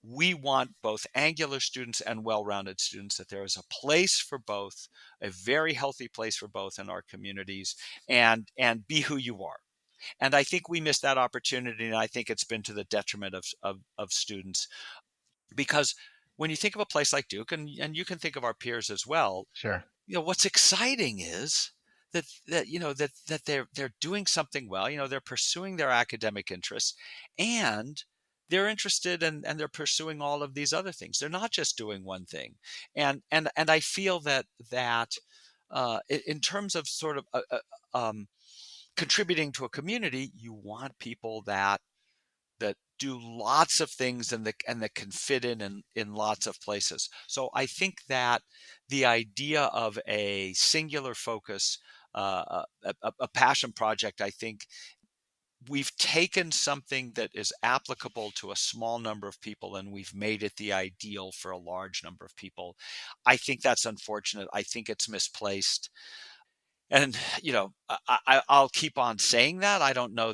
we want both Angular students and well-rounded students, that there is a place for both, a very healthy place for both in our communities, and be who you are. And I think we missed that opportunity, and I think it's been to the detriment of students. Because when you think of a place like Duke, and you can think of our peers as well, Sure. What's exciting is that they're doing something well. They're pursuing their academic interests, and they're interested and they're pursuing all of these other things. They're not just doing one thing. And I feel that in terms of sort of contributing to a community, you want people that do lots of things and that can fit in lots of places. So I think that the idea of a singular focus, a passion project, I think we've taken something that is applicable to a small number of people and we've made it the ideal for a large number of people. I think that's unfortunate. I think it's misplaced. And, I'll keep on saying that. I don't know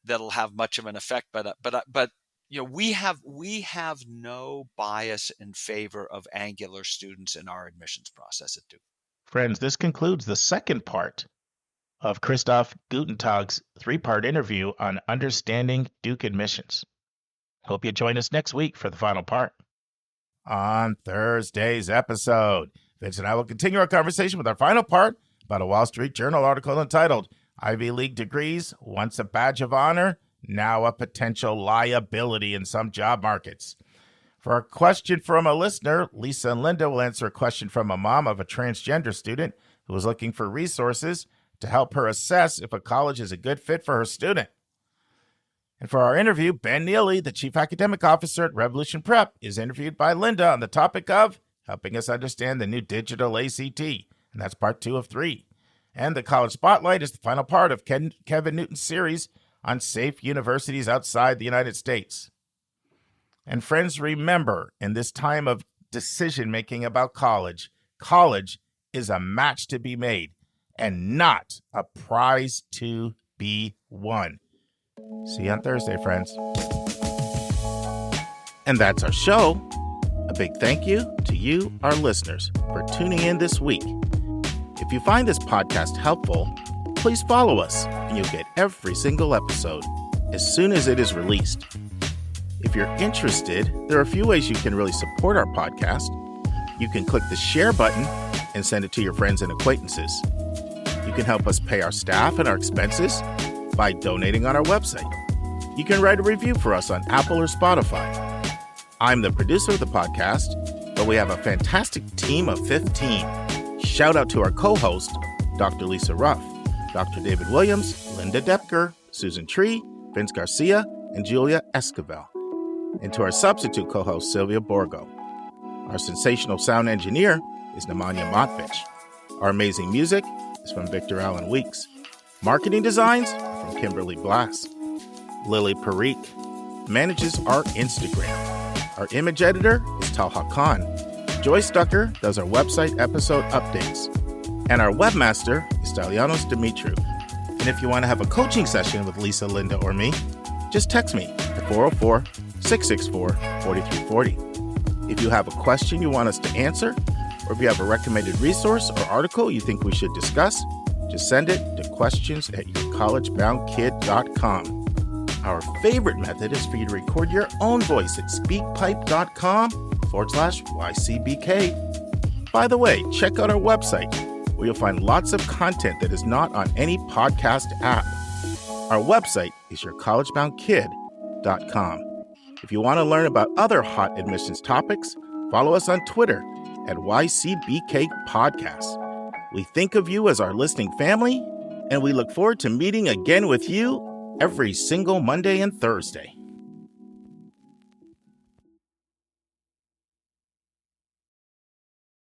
that'll have much of an effect, but we have no bias in favor of Angular students in our admissions process at Duke. Friends, this concludes the second part of Christoph Guttentag's 3-part interview on understanding Duke admissions. Hope you join us next week for the final part. On Thursday's episode, Vince and I will continue our conversation with our final part about a Wall Street Journal article entitled, Ivy League degrees, once a badge of honor, now a potential liability in some job markets. For a question from a listener, Lisa and Linda will answer a question from a mom of a transgender student who is looking for resources to help her assess if a college is a good fit for her student. And for our interview, Ben Neely, the Chief Academic Officer at Revolution Prep, is interviewed by Linda on the topic of helping us understand the new digital ACT, and that's part 2 of 3. And the College Spotlight is the final part of Kevin Newton's series on safe universities outside the United States. And friends, remember, in this time of decision-making about college is a match to be made and not a prize to be won. See you on Thursday, friends. And that's our show. A big thank you to you, our listeners, for tuning in this week. If you find this podcast helpful, please follow us and you'll get every single episode as soon as it is released. If you're interested, there are a few ways you can really support our podcast. You can click the share button and send it to your friends and acquaintances. You can help us pay our staff and our expenses by donating on our website. You can write a review for us on Apple or Spotify. I'm the producer of the podcast, but we have a fantastic team of 15. Shout out to our co-host, Dr. Lisa Ruff, Dr. David Williams, Linda Depker, Susan Tree, Vince Garcia, and Julia Esquivel. And to our substitute co-host, Sylvia Borgo. Our sensational sound engineer is Nemanja Motvich. Our amazing music is from Victor Allen Weeks. Marketing designs are from Kimberly Blass. Lily Parikh manages our Instagram. Our image editor is Talha Khan. Joyce Ducker does our website episode updates. And our webmaster is Stelianos Dimitriou. And if you want to have a coaching session with Lisa, Linda, or me, just text me at 404-664-4340. If you have a question you want us to answer, or if you have a recommended resource or article you think we should discuss, just send it to questions@yourcollege.com. yourcollegeboundkid.com. Our favorite method is for you to record your own voice at speakpipe.com/YCBK. By the way, check out our website, where you'll find lots of content that is not on any podcast app. Our website is yourcollegeboundkid.com. If you want to learn about other hot admissions topics, follow us on Twitter at YCBK Podcasts. We think of you as our listening family, and we look forward to meeting again with you every single Monday and Thursday.